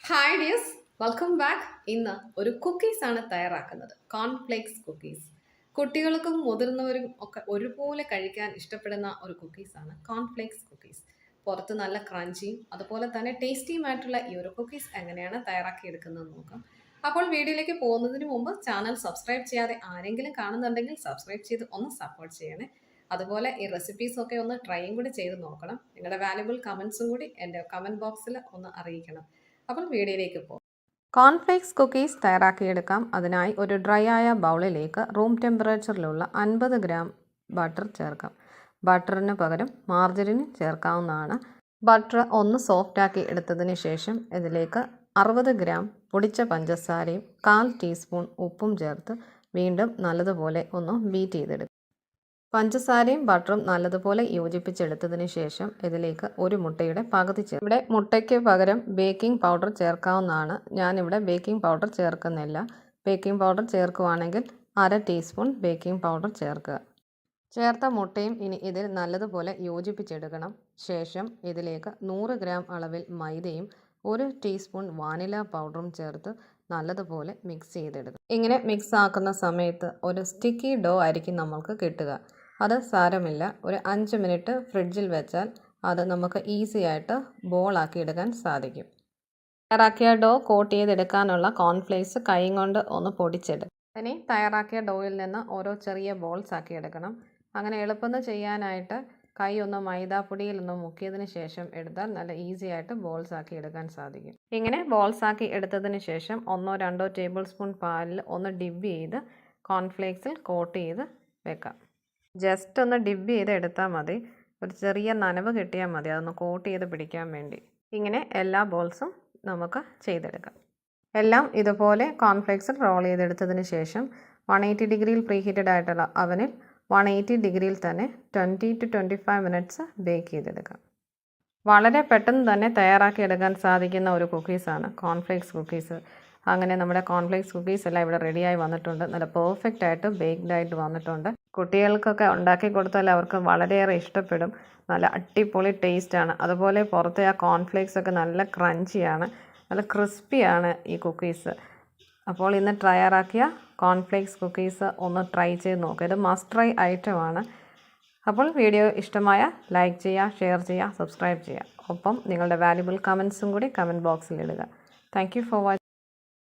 Hi dears, welcome back. ഇന്ന് ഒരു cookies ആണ് തയ്യാറാക്കുന്നത്. Cornflakes cookies. കുട്ടികൾക്കും മുതിർന്നവരും ഒക്കെ ഒരുപോലെ കഴിക്കാൻ ഇഷ്ടപ്പെടുന്ന ഒരു കുക്കീസാണ് കോൺഫ്ലേക്സ് കുക്കീസ്. പുറത്ത് നല്ല ക്രഞ്ചിയും അതുപോലെ തന്നെ ടേസ്റ്റിയുമായിട്ടുള്ള ഈ ഒരു കുക്കീസ് എങ്ങനെയാണ് തയ്യാറാക്കിയെടുക്കുന്നത് നോക്കാം. അപ്പോൾ വീഡിയോയിലേക്ക് പോകുന്നതിന് മുമ്പ് ചാനൽ സബ്സ്ക്രൈബ് ചെയ്യാതെ ആരെങ്കിലും കാണുന്നുണ്ടെങ്കിൽ സബ്സ്ക്രൈബ് ചെയ്ത് ഒന്ന് സപ്പോർട്ട് ചെയ്യണേ. അതുപോലെ ഈ റെസിപ്പീസ് ഒക്കെ ഒന്ന് ട്രൈയും കൂടി ചെയ്ത് നോക്കണം. നിങ്ങളുടെ വാല്യുബിൾ കമൻസും കൂടി എൻ്റെ കമൻറ്റ് ബോക്സിൽ ഒന്ന് അറിയിക്കണം. അപ്പോൾ വീഡിയോയിലേക്ക് പോകും. കോൺഫ്ലേക്സ് കുക്കീസ് തയ്യാറാക്കിയെടുക്കാം. അതിനായി ഒരു ഡ്രൈ ആയ ബൗളിലേക്ക് റൂം ടെമ്പറേച്ചറിലുള്ള 50 ഗ്രാം ബട്ടർ ചേർക്കാം. ബട്ടറിന് പകരം മാർജറിൻ ചേർക്കാവുന്നതാണ്. ബട്ടർ ഒന്ന് സോഫ്റ്റാക്കി എടുത്തതിന് ശേഷം ഇതിലേക്ക് 60 ഗ്രാം പൊടിച്ച പഞ്ചസാരയും 1/4 ടീസ്പൂൺ ഉപ്പും ചേർത്ത് വീണ്ടും നല്ലതുപോലെ ഒന്ന് ബീറ്റ് ചെയ്തെടുക്കും. പഞ്ചസാരയും ബട്ടറും നല്ലതുപോലെ യോജിപ്പിച്ചെടുത്തതിന് ശേഷം ഇതിലേക്ക് ഒരു മുട്ടയുടെ പകുതി ചേർക്കും. ഇവിടെ മുട്ടയ്ക്ക് പകരം ബേക്കിംഗ് പൗഡർ ചേർക്കാവുന്നതാണ്. ഞാനിവിടെ ബേക്കിംഗ് പൗഡർ ചേർക്കുന്നില്ല. ബേക്കിംഗ് പൗഡർ ചേർക്കുവാണെങ്കിൽ 1/2 ടീസ്പൂൺ ബേക്കിംഗ് പൗഡർ ചേർക്കുക. ചേർത്ത മുട്ടയും ഇനി ഇതിൽ നല്ലതുപോലെ യോജിപ്പിച്ചെടുക്കണം. ശേഷം ഇതിലേക്ക് 100 ഗ്രാം അളവിൽ മൈദയും 1 ടീസ്പൂൺ വാനില പൗഡറും ചേർത്ത് നല്ലതുപോലെ മിക്സ് ചെയ്തെടുക്കും. ഇങ്ങനെ മിക്സ് ആക്കുന്ന സമയത്ത് ഒരു സ്റ്റിക്കി ഡോ ആയിരിക്കും നമ്മൾക്ക് കിട്ടുക. അത് സാരമില്ല, ഒരു 5 മിനിറ്റ് ഫ്രിഡ്ജിൽ വെച്ചാൽ അത് നമുക്ക് ഈസി ആയിട്ട് ബോളാക്കി എടുക്കാൻ സാധിക്കും. തയ്യാറാക്കിയ ഡോ കോട്ട് ചെയ്തെടുക്കാനുള്ള കോൺഫ്ലേക്സ് കൈ കൊണ്ട് ഒന്ന് പൊടിച്ചെടുക്കും. ഇനി തയ്യാറാക്കിയ ഡോയിൽ നിന്ന് ഓരോ ചെറിയ ബോൾസ് ആക്കി എടുക്കണം. അങ്ങനെ എളുപ്പം ചെയ്യാനായിട്ട് കൈ ഒന്ന് മൈദാപ്പൊടിയിൽ ഒന്ന് മുക്കിയതിന് ശേഷം എടുത്താൽ നല്ല ഈസി ആയിട്ട് ബോൾസ് ആക്കി എടുക്കാൻ സാധിക്കും. ഇങ്ങനെ ബോൾസ് ആക്കി എടുത്തതിന് ശേഷം 1-2 ടേബിൾ സ്പൂൺ പാലിൽ ഒന്ന് ഡിപ്പ് ചെയ്ത് കോൺഫ്ലേക്സിൽ കോട്ട് ചെയ്ത് വെക്കാം. ജസ്റ്റ് ഒന്ന് ഡിപ്പ് ചെയ്ത് എടുത്താൽ മതി. ഒരു ചെറിയ നനവ് കിട്ടിയാൽ മതി, അതൊന്ന് കോട്ട് ചെയ്ത് പിടിക്കാൻ വേണ്ടി. ഇങ്ങനെ എല്ലാ ബോൾസും നമുക്ക് ചെയ്തെടുക്കാം. എല്ലാം ഇതുപോലെ കോൺഫ്ലേക്സിൽ റോൾ ചെയ്തെടുത്തതിന് ശേഷം 180 ഡിഗ്രിയിൽ പ്രീ ഹീറ്റഡ് ആയിട്ടുള്ള അവനിൽ 180 ഡിഗ്രിയിൽ തന്നെ 20 to 25 മിനിറ്റ്സ് ബേക്ക് ചെയ്തെടുക്കാം. വളരെ പെട്ടെന്ന് തന്നെ തയ്യാറാക്കിയെടുക്കാൻ സാധിക്കുന്ന ഒരു കുക്കീസാണ് കോൺഫ്ലേക്സ് കുക്കീസ്. അങ്ങനെ നമ്മുടെ കോൺഫ്ലേക്സ് കുക്കീസ് എല്ലാം ഇവിടെ റെഡിയായി വന്നിട്ടുണ്ട്. നല്ല പെർഫെക്റ്റ് ആയിട്ട് ബേക്ക്ഡ് ആയിട്ട് വന്നിട്ടുണ്ട്. കുട്ടികൾക്കൊക്കെ ഉണ്ടാക്കി കൊടുത്താൽ അവർക്ക് വളരെയേറെ ഇഷ്ടപ്പെടും. നല്ല അടിപൊളി ടേസ്റ്റാണ്. അതുപോലെ പുറത്തെ ആ കോൺഫ്ലേക്സ് ഒക്കെ നല്ല ക്രഞ്ചിയാണ്, നല്ല ക്രിസ്പിയാണ് ഈ കുക്കീസ്. അപ്പോൾ ഇന്ന് തയ്യാറാക്കിയ കോൺഫ്ലേക്സ് കുക്കീസ് ഒന്ന് ട്രൈ ചെയ്ത് നോക്കുക. ഇത് മസ്റ്റ് ട്രൈ ഐറ്റമാണ്. അപ്പോൾ വീഡിയോ ഇഷ്ടമായ ലൈക്ക് ചെയ്യുക, ഷെയർ ചെയ്യുക, സബ്സ്ക്രൈബ് ചെയ്യുക. ഒപ്പം നിങ്ങളുടെ വാല്യുബിൾ കമൻസും കൂടി കമൻറ്റ് ബോക്സിൽ ഇടുക. Thank you for watching.